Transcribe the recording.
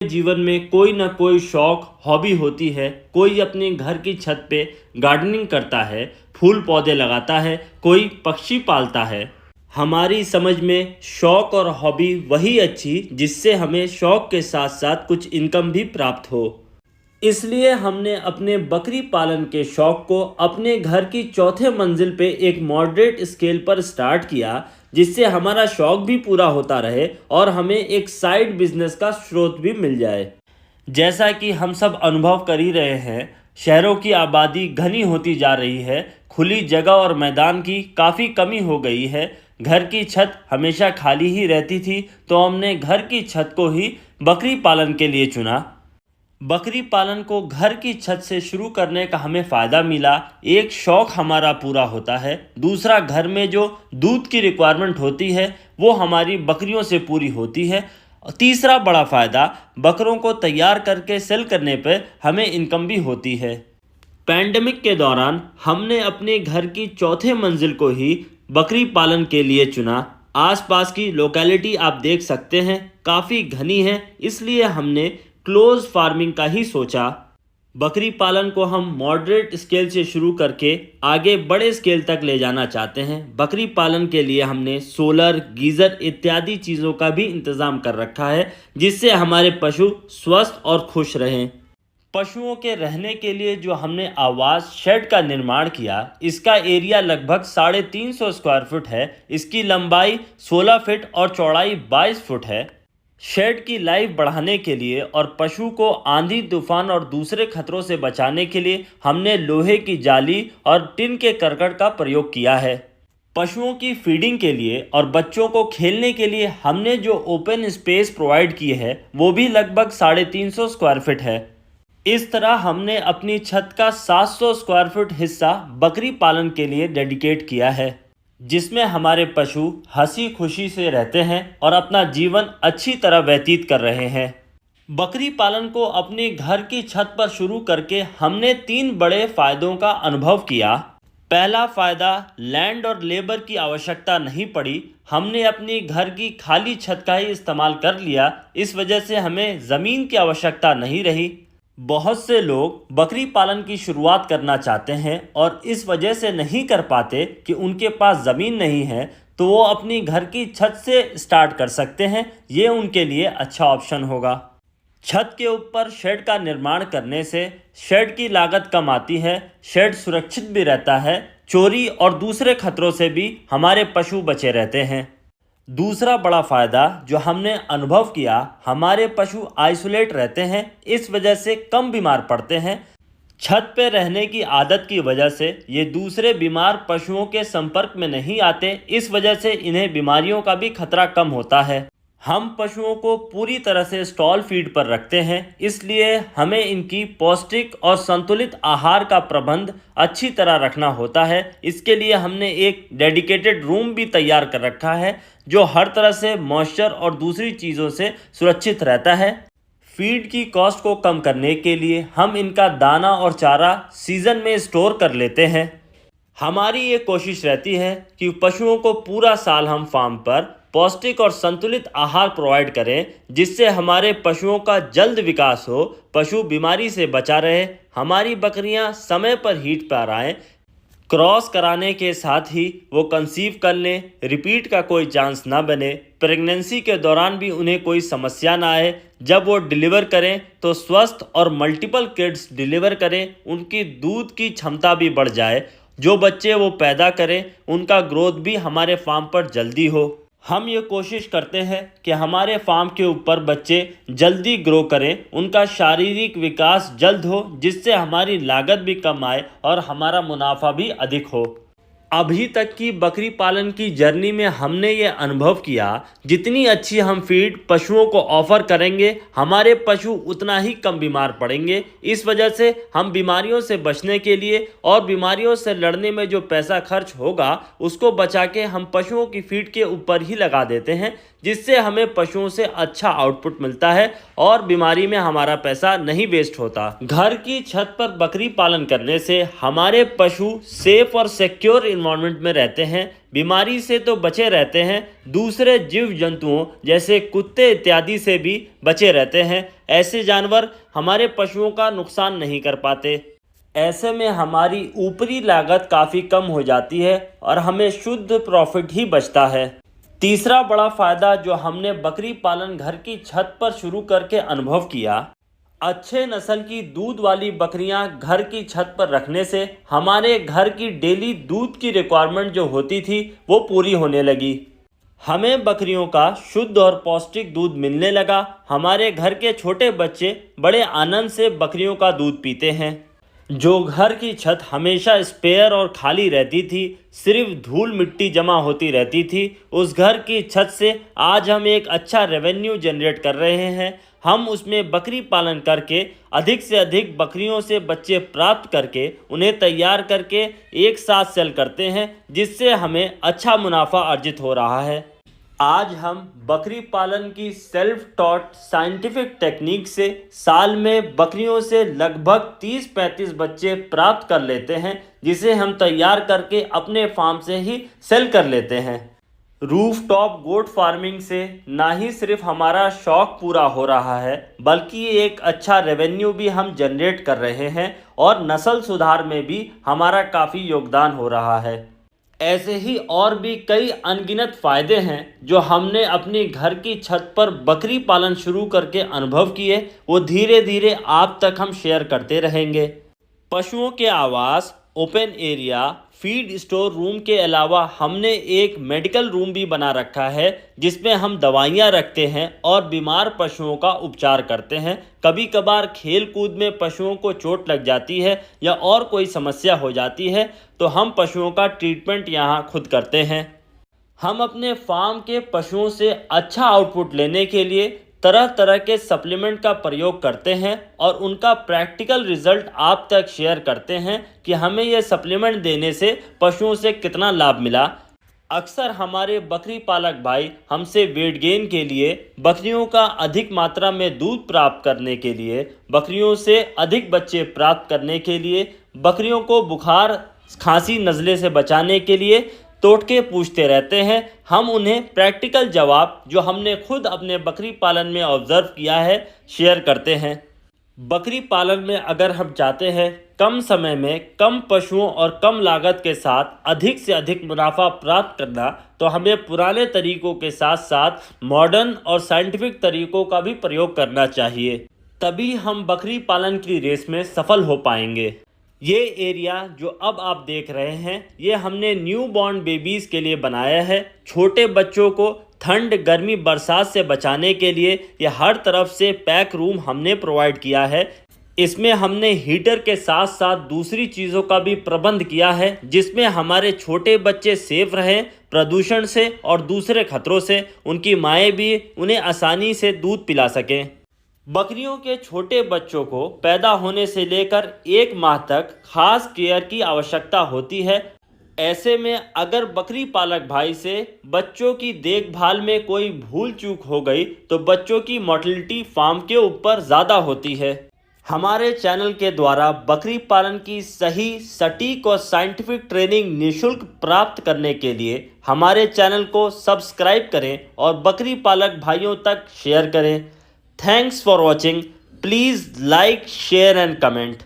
जीवन में कोई ना कोई शौक हॉबी होती है। कोई अपने घर की छत पे गार्डनिंग करता है, फूल पौधे लगाता है, कोई पक्षी पालता है। हमारी समझ में शौक और हॉबी वही अच्छी जिससे हमें शौक के साथ साथ कुछ इनकम भी प्राप्त हो। इसलिए हमने अपने बकरी पालन के शौक को अपने घर की चौथे मंजिल पे एक मॉडरेट स्केल पर स्टार्ट किया, जिससे हमारा शौक भी पूरा होता रहे और हमें एक साइड बिजनेस का स्रोत भी मिल जाए। जैसा कि हम सब अनुभव कर ही रहे हैं, शहरों की आबादी घनी होती जा रही है, खुली जगह और मैदान की काफ़ी कमी हो गई है। घर की छत हमेशा खाली ही रहती थी, तो हमने घर की छत को ही बकरी पालन के लिए चुना। बकरी पालन को घर की छत से शुरू करने का हमें फ़ायदा मिला। एक शौक़ हमारा पूरा होता है, दूसरा घर में जो दूध की रिक्वायरमेंट होती है वो हमारी बकरियों से पूरी होती है, और तीसरा बड़ा फ़ायदा बकरों को तैयार करके सेल करने पर हमें इनकम भी होती है। पैंडेमिक के दौरान हमने अपने घर की चौथे मंजिल को ही बकरी पालन के लिए चुना। आसपास की लोकेलिटी आप देख सकते हैं, काफ़ी घनी है, इसलिए हमने क्लोज फार्मिंग का ही सोचा। बकरी पालन को हम मॉडरेट स्केल से शुरू करके आगे बड़े स्केल तक ले जाना चाहते हैं। बकरी पालन के लिए हमने सोलर, गीज़र इत्यादि चीज़ों का भी इंतज़ाम कर रखा है, जिससे हमारे पशु स्वस्थ और खुश रहें। पशुओं के रहने के लिए जो हमने आवास शेड का निर्माण किया, इसका एरिया लगभग 350 स्क्वायर फुट है। इसकी लंबाई 16 फीट और चौड़ाई 22 फुट है। शेड की लाइफ बढ़ाने के लिए और पशु को आंधी तूफान और दूसरे खतरों से बचाने के लिए हमने लोहे की जाली और टिन के करकट का प्रयोग किया है। पशुओं की फीडिंग के लिए और बच्चों को खेलने के लिए हमने जो ओपन स्पेस प्रोवाइड किए हैं वो भी लगभग 350 स्क्वायर फीट है। इस तरह हमने अपनी छत का 700 स्क्वायर फुट हिस्सा बकरी पालन के लिए डेडिकेट किया है, जिसमें हमारे पशु हंसी खुशी से रहते हैं और अपना जीवन अच्छी तरह व्यतीत कर रहे हैं। बकरी पालन को अपने घर की छत पर शुरू करके हमने 3 बड़े फायदों का अनुभव किया। पहला फ़ायदा, लैंड और लेबर की आवश्यकता नहीं पड़ी। हमने अपनी घर की खाली छत का ही इस्तेमाल कर लिया, इस वजह से हमें ज़मीन की आवश्यकता नहीं रही। बहुत से लोग बकरी पालन की शुरुआत करना चाहते हैं और इस वजह से नहीं कर पाते कि उनके पास ज़मीन नहीं है, तो वो अपनी घर की छत से स्टार्ट कर सकते हैं। ये उनके लिए अच्छा ऑप्शन होगा। छत के ऊपर शेड का निर्माण करने से शेड की लागत कम आती है, शेड सुरक्षित भी रहता है, चोरी और दूसरे खतरों से भी हमारे पशु बचे रहते हैं। दूसरा बड़ा फ़ायदा जो हमने अनुभव किया, हमारे पशु आइसोलेट रहते हैं, इस वजह से कम बीमार पड़ते हैं। छत पे रहने की आदत की वजह से ये दूसरे बीमार पशुओं के संपर्क में नहीं आते, इस वजह से इन्हें बीमारियों का भी खतरा कम होता है। हम पशुओं को पूरी तरह से स्टॉल फीड पर रखते हैं, इसलिए हमें इनकी पौष्टिक और संतुलित आहार का प्रबंध अच्छी तरह रखना होता है। इसके लिए हमने एक डेडिकेटेड रूम भी तैयार कर रखा है, जो हर तरह से मॉइस्चर और दूसरी चीज़ों से सुरक्षित रहता है। फीड की कॉस्ट को कम करने के लिए हम इनका दाना और चारा सीज़न में स्टोर कर लेते हैं। हमारी ये कोशिश रहती है कि पशुओं को पूरा साल हम फार्म पर पौष्टिक और संतुलित आहार प्रोवाइड करें, जिससे हमारे पशुओं का जल्द विकास हो, पशु बीमारी से बचा रहे, हमारी बकरियां समय पर हीट पर आएँ, क्रॉस कराने के साथ ही वो कंसीव कर लें, रिपीट का कोई चांस ना बने, प्रेगनेंसी के दौरान भी उन्हें कोई समस्या ना आए, जब वो डिलीवर करें तो स्वस्थ और मल्टीपल किड्स डिलीवर करें, उनकी दूध की क्षमता भी बढ़ जाए, जो बच्चे वो पैदा करें उनका ग्रोथ भी हमारे फार्म पर जल्दी हो। हम ये कोशिश करते हैं कि हमारे फार्म के ऊपर बच्चे जल्दी ग्रो करें, उनका शारीरिक विकास जल्द हो, जिससे हमारी लागत भी कम आए और हमारा मुनाफा भी अधिक हो। अभी तक की बकरी पालन की जर्नी में हमने ये अनुभव किया, जितनी अच्छी हम फीड पशुओं को ऑफ़र करेंगे, हमारे पशु उतना ही कम बीमार पड़ेंगे। इस वजह से हम बीमारियों से बचने के लिए और बीमारियों से लड़ने में जो पैसा खर्च होगा उसको बचा के हम पशुओं की फीड के ऊपर ही लगा देते हैं, जिससे हमें पशुओं से अच्छा आउटपुट मिलता है और बीमारी में हमारा पैसा नहीं वेस्ट होता। घर की छत पर बकरी पालन करने से हमारे पशु सेफ और सिक्योर इन्वायरमेंट में रहते हैं, बीमारी से तो बचे रहते हैं, दूसरे जीव जंतुओं जैसे कुत्ते इत्यादि से भी बचे रहते हैं। ऐसे जानवर हमारे पशुओं का नुकसान नहीं कर पाते। ऐसे में हमारी ऊपरी लागत काफ़ी कम हो जाती है और हमें शुद्ध प्रॉफिट ही बचता है। तीसरा बड़ा फ़ायदा जो हमने बकरी पालन घर की छत पर शुरू करके अनुभव किया, अच्छे नस्ल की दूध वाली बकरियां घर की छत पर रखने से हमारे घर की डेली दूध की रिक्वायरमेंट जो होती थी वो पूरी होने लगी। हमें बकरियों का शुद्ध और पौष्टिक दूध मिलने लगा। हमारे घर के छोटे बच्चे बड़े आनंद से बकरियों का दूध पीते हैं। जो घर की छत हमेशा स्पेयर और खाली रहती थी, सिर्फ धूल मिट्टी जमा होती रहती थी, उस घर की छत से आज हम एक अच्छा रेवेन्यू जनरेट कर रहे हैं। हम उसमें बकरी पालन करके अधिक से अधिक बकरियों से बच्चे प्राप्त करके उन्हें तैयार करके एक साथ सेल करते हैं, जिससे हमें अच्छा मुनाफा अर्जित हो रहा है। आज हम बकरी पालन की सेल्फ टॉट साइंटिफिक टेक्निक से साल में बकरियों से लगभग 30-35 बच्चे प्राप्त कर लेते हैं, जिसे हम तैयार करके अपने फार्म से ही सेल कर लेते हैं। रूफटॉप गोट फार्मिंग से ना ही सिर्फ हमारा शौक पूरा हो रहा है, बल्कि एक अच्छा रेवेन्यू भी हम जनरेट कर रहे हैं और नस्ल सुधार में भी हमारा काफ़ी योगदान हो रहा है। ऐसे ही और भी कई अनगिनत फ़ायदे हैं जो हमने अपनी घर की छत पर बकरी पालन शुरू करके अनुभव किए, वो धीरे धीरे आप तक हम शेयर करते रहेंगे। पशुओं के आवास, open area, feed store room के अलावा हमने एक मेडिकल रूम भी बना रखा है, जिसमें हम दवाइयाँ रखते हैं और बीमार पशुओं का उपचार करते हैं। कभी कभार खेल कूद में पशुओं को चोट लग जाती है या और कोई समस्या हो जाती है, तो हम पशुओं का ट्रीटमेंट यहाँ खुद करते हैं। हम अपने फार्म के पशुओं से अच्छा आउटपुट लेने के लिए तरह तरह के सप्लीमेंट का प्रयोग करते हैं और उनका प्रैक्टिकल रिजल्ट आप तक शेयर करते हैं कि हमें यह सप्लीमेंट देने से पशुओं से कितना लाभ मिला। अक्सर हमारे बकरी पालक भाई हमसे वेट गेन के लिए, बकरियों का अधिक मात्रा में दूध प्राप्त करने के लिए, बकरियों से अधिक बच्चे प्राप्त करने के लिए, बकरियों को बुखार, खांसी, नज़ले से बचाने के लिए टोटके पूछते रहते हैं। हम उन्हें प्रैक्टिकल जवाब जो हमने खुद अपने बकरी पालन में ऑब्जर्व किया है शेयर करते हैं। बकरी पालन में अगर हम चाहते हैं कम समय में कम पशुओं और कम लागत के साथ अधिक से अधिक मुनाफा प्राप्त करना, तो हमें पुराने तरीकों के साथ साथ मॉडर्न और साइंटिफिक तरीकों का भी प्रयोग करना चाहिए। तभी हम बकरी पालन की रेस में सफल हो पाएंगे। ये एरिया जो अब आप देख रहे हैं, ये हमने न्यू बॉर्न बेबीज़ के लिए बनाया है। छोटे बच्चों को ठंड, गर्मी, बरसात से बचाने के लिए ये हर तरफ से पैक रूम हमने प्रोवाइड किया है। इसमें हमने हीटर के साथ साथ दूसरी चीज़ों का भी प्रबंध किया है, जिसमें हमारे छोटे बच्चे सेफ रहें प्रदूषण से और दूसरे खतरों से, उनकी माएँ भी उन्हें आसानी से दूध पिला सकें। बकरियों के छोटे बच्चों को पैदा होने से लेकर 1 माह तक खास केयर की आवश्यकता होती है। ऐसे में अगर बकरी पालक भाई से बच्चों की देखभाल में कोई भूल चूक हो गई तो बच्चों की मोर्टेलिटी फार्म के ऊपर ज़्यादा होती है। हमारे चैनल के द्वारा बकरी पालन की सही, सटीक और साइंटिफिक ट्रेनिंग निःशुल्क प्राप्त करने के लिए हमारे चैनल को सब्सक्राइब करें और बकरी पालक भाइयों तक शेयर करें। Thanks for watching. Please like, share and comment.